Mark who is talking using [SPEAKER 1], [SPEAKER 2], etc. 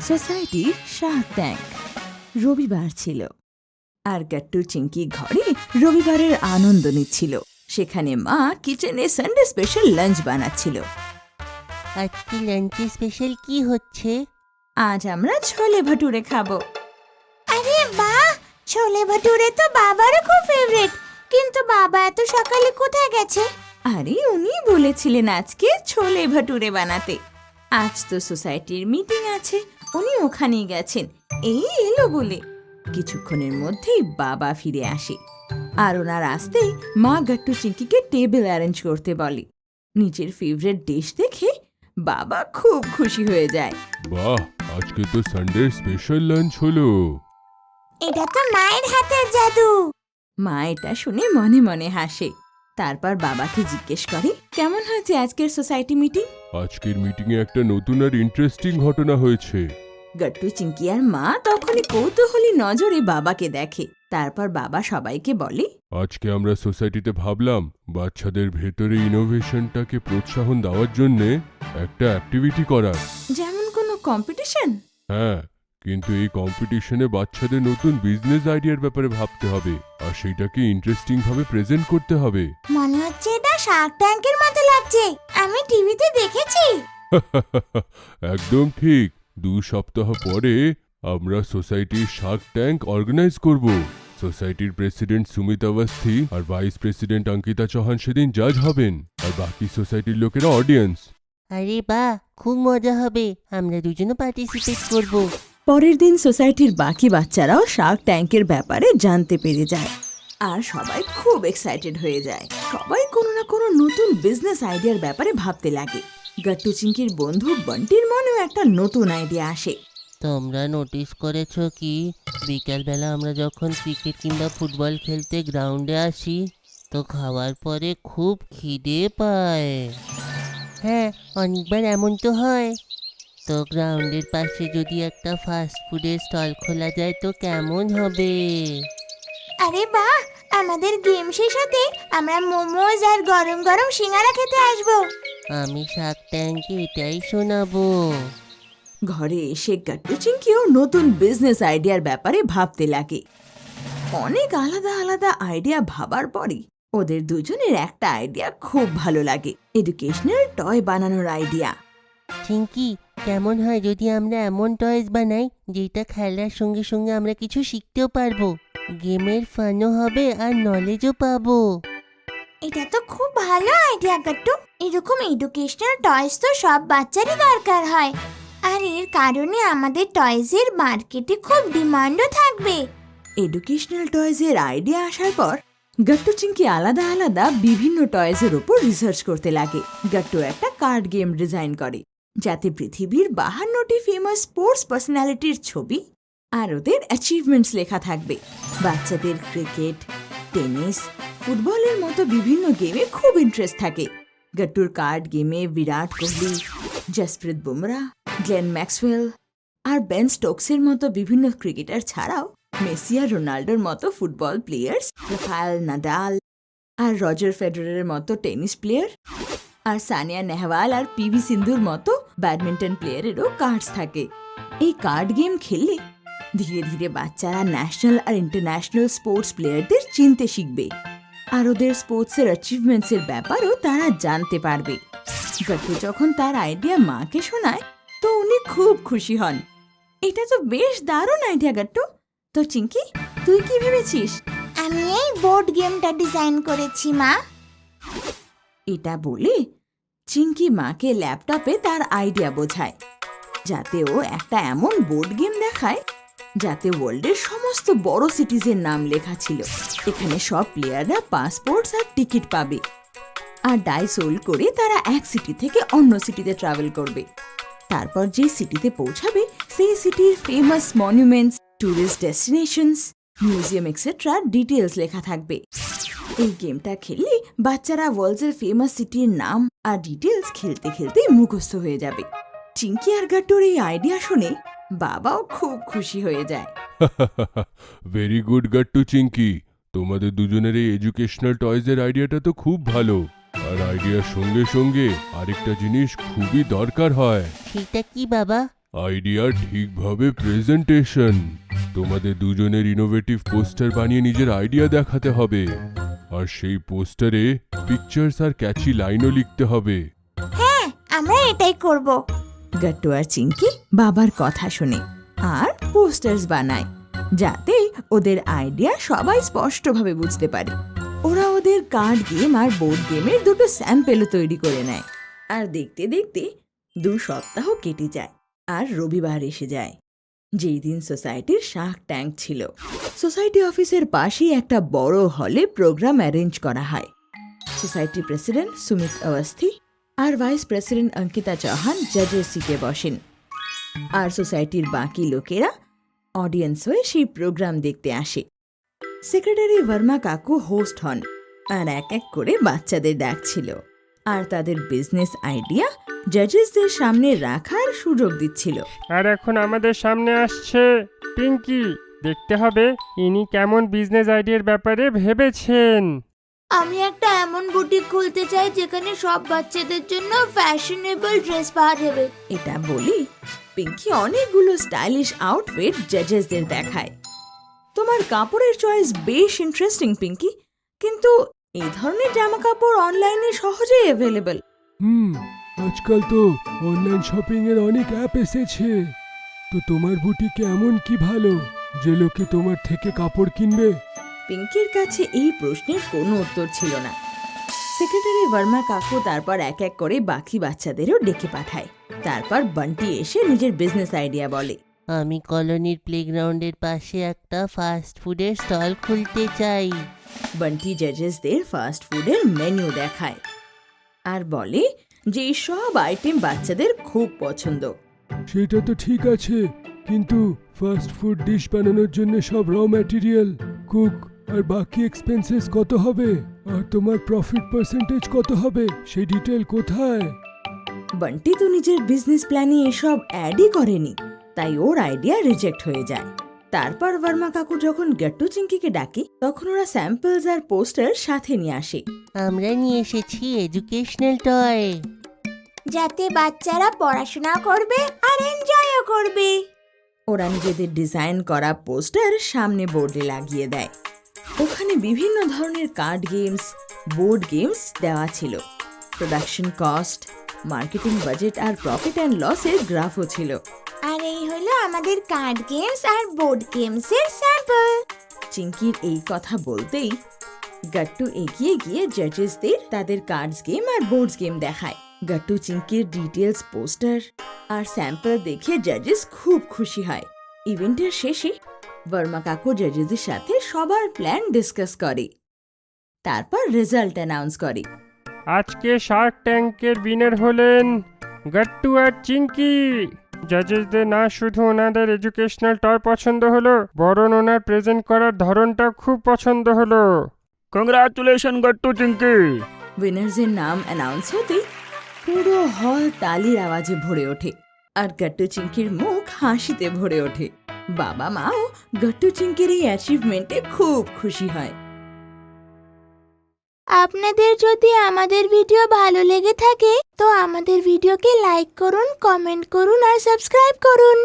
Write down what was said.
[SPEAKER 1] সোসাইটির Shark tank. রবিবার ছিল আর গাট্টু চিঙ্কি ঘরে রবিবারের আনন্দ নিচ্ছিল। সেখানে মা কিচেনে সানডে স্পেশাল লাঞ্চ বানাচ্ছিল।
[SPEAKER 2] আজকে লাঞ্চে স্পেশাল কি হচ্ছে?
[SPEAKER 1] আজ আমরা ছোলে ভাটুরে খাবো।
[SPEAKER 3] আরে বাহ, ছোলে ভাটুরে তো বাবারও খুব ফেভারিট। কিন্তু বাবা এত সকালে কোথায় গেছে?
[SPEAKER 1] আরে উনি বলেছিলেন আজকে ছোলে ভাটুরে বানাতে। আজ তো সোসাইটির মিটিং আছে, উনি ওখানেই গেছেন। এই এলো বলে কিছুক্ষণের মধ্যেই বাবা ফিরে আসে। আর ওনার আসতেই মা গাট্টু চিঙ্কিকে টেবিল অ্যারেঞ্জ করতে বলে। নিজের ফেভারিট ডিশ দেখে বাবা খুব খুশি হয়ে যায়।
[SPEAKER 4] বাহ, আজকে তো সানডে স্পেশাল লাঞ্চ হলো।
[SPEAKER 3] এটা তো মায়ের হাতের জাদু।
[SPEAKER 1] মা এটা শুনে মনে মনে হাসে। তারপর বাবাকে জিজ্ঞেস করে, কেমন হয়েছে আজকের সোসাইটি মিটিং?
[SPEAKER 4] আজকের মিটিং এ একটা নতুন আর ইন্টারেস্টিং ঘটনা হয়েছে।
[SPEAKER 1] গাট্টু চিঙ্কি আর মা তখনই কৌতূহলী নজরে বাবাকে দেখে। তারপর বাবা সবাইকে বলে,
[SPEAKER 4] আজকে আমরা সোসাইটিতে ভাবলাম বাচ্চাদের ভেতরে ইনোভেশনটাকে প্রোৎসাহন দেওয়ার জন্য একটা অ্যাক্টিভিটি করার।
[SPEAKER 1] যেমন কোনো কম্পিটিশন?
[SPEAKER 4] হ্যাঁ, কিন্তু এই কম্পিটিশনে বাচ্চাদের নতুন বিজনেস আইডিয়ার ব্যাপারে ভাবতে হবে আর সেইটাকে ইন্টারেস্টিং ভাবে প্রেজেন্ট করতে হবে।
[SPEAKER 3] মনে হচ্ছে এটা শার্ক ট্যাঙ্কের মতো লাগছে। আমি টিভিতে দেখেছি।
[SPEAKER 4] একদম ঠিক। 2 সপ্তাহ পরে আমরা সোসাইটির শার্ক ট্যাঙ্ক অর্গানাইজ করব। সোসাইটির প্রেসিডেন্ট সুমিত অবস্থি আর ভাইস প্রেসিডেন্ট অঙ্কিতা চৌহান সেদিন জাজ হবেন আর বাকি সোসাইটির লোকেরা অডিয়েন্স।
[SPEAKER 2] আরে বাহ, খুব মজা হবে। আমরা দুজনও পার্টিসিপেট করব।
[SPEAKER 1] পরের দিন সোসাইটির বাকি বাচ্চারাও শার্ক ট্যাঙ্কের ব্যাপারে জানতে পেরে যায় আর সবাই খুব এক্সাইটেড হয়ে যায়। সবাই কোনো না কোনো নতুন বিজনেস আইডিয়ার ব্যাপারে ভাবতে লাগে। গাট্টু চিঙ্কির বন্ধু বন্টির মনেও একটা নতুন আইডিয়া আসে।
[SPEAKER 2] তোমরা নোটিস করেছো কি, বিকালবেলা আমরা যখন ক্রিকেট কিংবা ফুটবল খেলতে গ্রাউন্ডে আসি তো খাওয়ার পরে খুব খিদে পায়। হ্যাঁ, অনেকবার এমন তো হয়। তো গ্রাউন্ডের পাশে যদি একটা ফাস্ট ফুডের স্টল খোলা যায় তো কেমন হবে?
[SPEAKER 3] আরে বাহ, আমাদের গেম শেষ হতে আমরা মোমোজ আর গরম গরম সিঙ্গারা খেতে আসবো।
[SPEAKER 2] আমি শার্ক ট্যাঙ্কে এটাই শোনাবো।
[SPEAKER 1] ঘরে এসে গাট্টু চিঙ্কিও নতুন বিজনেস আইডিয়ার ব্যাপারে ভাবতে লাগে। অনেক আলাদা আলাদা আইডিয়া ভাবার পরই ওদের দুজনের একটা আইডিয়া খুব ভালো লাগে, এডুকেশনাল টয় বানানোর আইডিয়া।
[SPEAKER 2] চিঙ্কি, কেমন হয় যদি আমরা এমন টয়েস বানাই যেটা খেলার সঙ্গে সঙ্গে আমরা কিছু শিখতেও পারবো, গেমের ফানও হবে আর নলেজও পাবো।
[SPEAKER 3] এটা তো খুব ভালো আইডিয়া গাট্টু। এরকম এডুকেশনাল টয়স তো সব বাচ্চারই দরকার হয়, আর এর কারণে আমাদের টয়সের মার্কেটে খুব ডিমান্ডও থাকবে।
[SPEAKER 1] এডুকেশনাল টয়েজের আইডিয়া আসার পর গাট্টু চিঙ্কি আলাদা আলাদা বিভিন্ন টয়েজের উপর রিসার্চ করতে লাগে। গাট্টু একটা কার্ড গেম ডিজাইন করে যাতে পৃথিবীর 52টি ফেমাস স্পোর্টস পার্সোনালিটির ছবি আর ওদের অ্যাচিভমেন্টস লেখা থাকবে। বাচ্চাদের ক্রিকেট, টেনিস, ফুটবলের মতো বিভিন্ন গেমে খুব ইন্টারেস্ট থাকে। গাট্টুর কার্ড গেমে বিরাট কোহলি, জসপ্রীত বুমরা, গ্লেন ম্যাক্সওয়েল আর বেন স্টোকসের মতো বিভিন্ন ক্রিকেটার ছাড়াও মেসি আর রোনাল্ডোর মতো ফুটবল প্লেয়ার্স, রাফায়েল নাদাল আর রজার ফেডারারের মতো টেনিস প্লেয়ার, আর সানিয়া নেহওয়াল আর পিভি সিন্ধুর মতো ব্যাডমিন্টন প্লেয়ারেরও কার্ডস থাকে। এই কার্ড গেম খেললে ধীরে ধীরে বাচ্চারা ন্যাশনাল আর ইন্টারন্যাশনাল স্পোর্টস প্লেয়ারদের চিনতে শিখবে আর ওদের স্পোর্টসের অ্যাচিভমেন্টসের ব্যাপারও তারা জানতে পারবে। গাট্টু যখন তার আইডিয়া মাকে শোনায় তো উনি খুব খুশি হন। এটা তো বেশ দারুণ আইডিয়া গাট্টু। তো চিঙ্কি, তুই কি ভেবেছিস?
[SPEAKER 3] আমি এই বোর্ড গেমটা ডিজাইন করেছি মা।
[SPEAKER 1] এটা বলে চিঙ্কি মাকে ল্যাপটপে তার আইডিয়া বোঝায় যাতে ও একটা এমন বোর্ড গেম দেখায় যাতে ওয়ার্ল্ডের সমস্ত বড় সিটিজের নাম লেখা ছিল। এখানে সব প্লেয়াররা পাসপোর্টস আর টিকিট পাবে আর ডাইস রোল করে তারা এক সিটি থেকে অন্য সিটিতে ট্রাভেল করবে। তারপর যে সিটিতে পৌঁছাবে সেই সিটির famous monuments, tourist destinations, museum etcetera details লেখা থাকবে। এই গেমটা খেললে বাচ্চারা ওয়ার্ল্ডের ফেমাস সিটির নাম আর ডিটেলস খেলতে খেলতে মুখস্থ হয়ে যাবে। চিঙ্কি আর গাট্টুর এই আইডিয়া শুনে বাবাও খুব খুশি হয়ে যায়।
[SPEAKER 4] ভেরি গুড গাট্টু চিঙ্কি, তোমাদের দুজনের এই এডুকেশনাল টয়েজের আইডিয়াটা তো খুব ভালো। আর আইডিয়ার সঙ্গে সঙ্গে আরেকটা জিনিস খুবই দরকার হয়।
[SPEAKER 2] সেটা কি বাবা?
[SPEAKER 4] আইডিয়া ঠিকভাবে প্রেজেন্টেশন। তোমাদের দুজনের ইনোভেটিভ পোস্টার বানিয়ে নিজের আইডিয়া দেখাতে হবে, আর সেই পোস্টারে পিকচার্স আর ক্যাচি লাইনও লিখতে হবে।
[SPEAKER 3] হ্যাঁ, আমরা এটাই করব।
[SPEAKER 1] গাট্টু আর চিঙ্কি বাবার কথা শুনে আর পোস্টার্স বানায়, যাতে ওদের আইডিয়া সবাই স্পষ্টভাবে বুঝতে পারে। ওরা ওদের কার্ড গেম আর বোর্ড গেমের দুটো স্যাম্পেলও তৈরি করে নেয়। আর দেখতে দেখতে 2 সপ্তাহ কেটে যায় আর রবিবার এসে যায়, যেই দিন সোসাইটির শার্ক ট্যাঙ্ক ছিল। সোসাইটি অফিসের পাশেই একটা বড় হলে প্রোগ্রাম অ্যারেঞ্জ করা হয়। সোসাইটি প্রেসিডেন্ট সুমিত অবস্থি আর ভাইস প্রেসিডেন্ট অঙ্কিতা চৌহান জাজের সিটে বসেন, আর সোসাইটির বাকি লোকেরা অডিয়েন্স হয়ে সেই প্রোগ্রাম দেখতে আসে। সেক্রেটারি বর্মা কাকু হোস্ট হন আর এক এক করে বাচ্চাদের ডাকছিল আর তাদের বিজনেস আইডিয়া জাজেসদের সামনে রাখার সুযোগ দিচ্ছিল।
[SPEAKER 5] আর এখন আমাদের সামনে আসছে পিঙ্কি। দেখতে হবে ইনি কেমন বিজনেস আইডিয়ার ব্যাপারে ভেবেছেন।
[SPEAKER 3] আমি একটা এমন বুটিক খুলতে চাই যেখানে সব বাচ্চাদের জন্য ফ্যাশনেবল ড্রেস পাওয়া যাবে।
[SPEAKER 1] এটা বলি পিঙ্কি অনেকগুলো স্টাইলিশ আউটফিট জাজেসদের দেখায়। তোমার কাপড়ের চয়েস বেশ ইন্টারেস্টিং পিঙ্কি, কিন্তু এই ধরনের জামা কাপড় অনলাইনে সহজেই অ্যাভেলেবল।
[SPEAKER 6] আজকাল তো অনলাইন শপিং এর অনেক অ্যাপ এসেছে। তো তোমার বুটিকে এমন কি ভালো যে লোকে তোমার থেকে কাপড় কিনবে?
[SPEAKER 1] পিঙ্কির কাছে এই প্রশ্নের কোনো উত্তর ছিল না। সেক্রেটারি বর্মা কাকু তারপর এক এক করে বাকি বাচ্চাদেরও ডেকে পাঠায়। তারপর বান্টি এসে নিজের বিজনেস আইডিয়া বলে।
[SPEAKER 2] আমি কলোনির প্লেগ্রাউন্ডের পাশে একটা ফাস্ট ফুডের স্টল খুলতে চাই।
[SPEAKER 1] বান্টি জাজেসদের ফাস্ট ফুডের মেনু দেখায় আর বলে যে এই সব আইটেম বাচ্চাদের খুব পছন্দ।
[SPEAKER 6] সেটা তো ঠিক আছে, কিন্তু ফাস্ট ফুড ডিশ বানানোর জন্য সব র ম্যাটেরিয়াল, কুক আর বাকি এক্সপেন্সেস কত হবে, আর তোমার প্রফিট পার্সেন্টেজ কত হবে, সেই ডিটেল কোথায়?
[SPEAKER 1] বান্টি তো নিজের বিজনেস প্ল্যানে এসব অ্যাডই করেনি, তাই ওর আইডিয়া রিজেক্ট হয়ে যায়। তারপর বর্মা কাকু যখন গাট্টু চিঙ্কিকে ডাকে, তখন ওরা স্যাম্পলস আর পোস্টার সাথে নিয়ে আসে।
[SPEAKER 2] আমরা নিয়ে এসেছি এডুকেশনাল টয়,
[SPEAKER 3] যাতে বাচ্চারা পড়াশোনা করবে আর এনজয়ও করবে।
[SPEAKER 1] ওরা নিজেদের ডিজাইন করা পোস্টার সামনে বোর্ডে লাগিয়ে দেয়। ওখানে বিভিন্ন ধরনের কার্ড গেমস, বোর্ড গেমস দেওয়া ছিল। প্রোডাকশন কস্ট, মার্কেটিং বাজেট আর প্রফিট অ্যান্ড লসের গ্রাফও ছিল।
[SPEAKER 3] আর এই হলো আমাদের কার্ড গেমস আর বোর্ড গেমসের স্যাম্পল।
[SPEAKER 1] চিঙ্কির এই কথা বলতেই গাট্টু এগিয়ে গিয়ে জাজেসদের তাদের কার্ডস গেম আর বোর্ডস গেম দেখায়। গাট্টু চিঙ্কির ডিটেলস পোস্টার আর স্যাম্পল দেখে জাজেস খুব খুশি হয়। ইভেন্টের শেষে বর্মা কাকু জাজেসদের সাথে সবার প্ল্যান ডিসকাস করে, তারপর রেজাল্ট অ্যানাউন্স করে।
[SPEAKER 5] আজকে শার্ক ট্যাঙ্কের উইনার হলেন গাট্টু আর চিঙ্কি। জাজেসদের না শুধু ওনাদের এডুকেশনাল টয় পছন্দ হলো, বরং ওনার প্রেজেন্ট করার ধরনটা খুব পছন্দ হলো। কংগ্রাচুলেশন গাট্টু চিঙ্কি।
[SPEAKER 1] উইনার্সের নাম অ্যানাউন্স হতেই পুরো হল তালির আওয়াজে ভরে ওঠে আর গাট্টু চিঙ্কির মুখ হাসিতে ভরে ওঠে। বাবা মাও গাট্টু চিঙ্কির এই অ্যাচিভমেন্টে খুব খুশি হয়।
[SPEAKER 3] আপনাদের যদি আমাদের ভিডিও ভালো লেগে থাকে তো আমাদের ভিডিওকে লাইক করুন, কমেন্ট করুন আর সাবস্ক্রাইব করুন।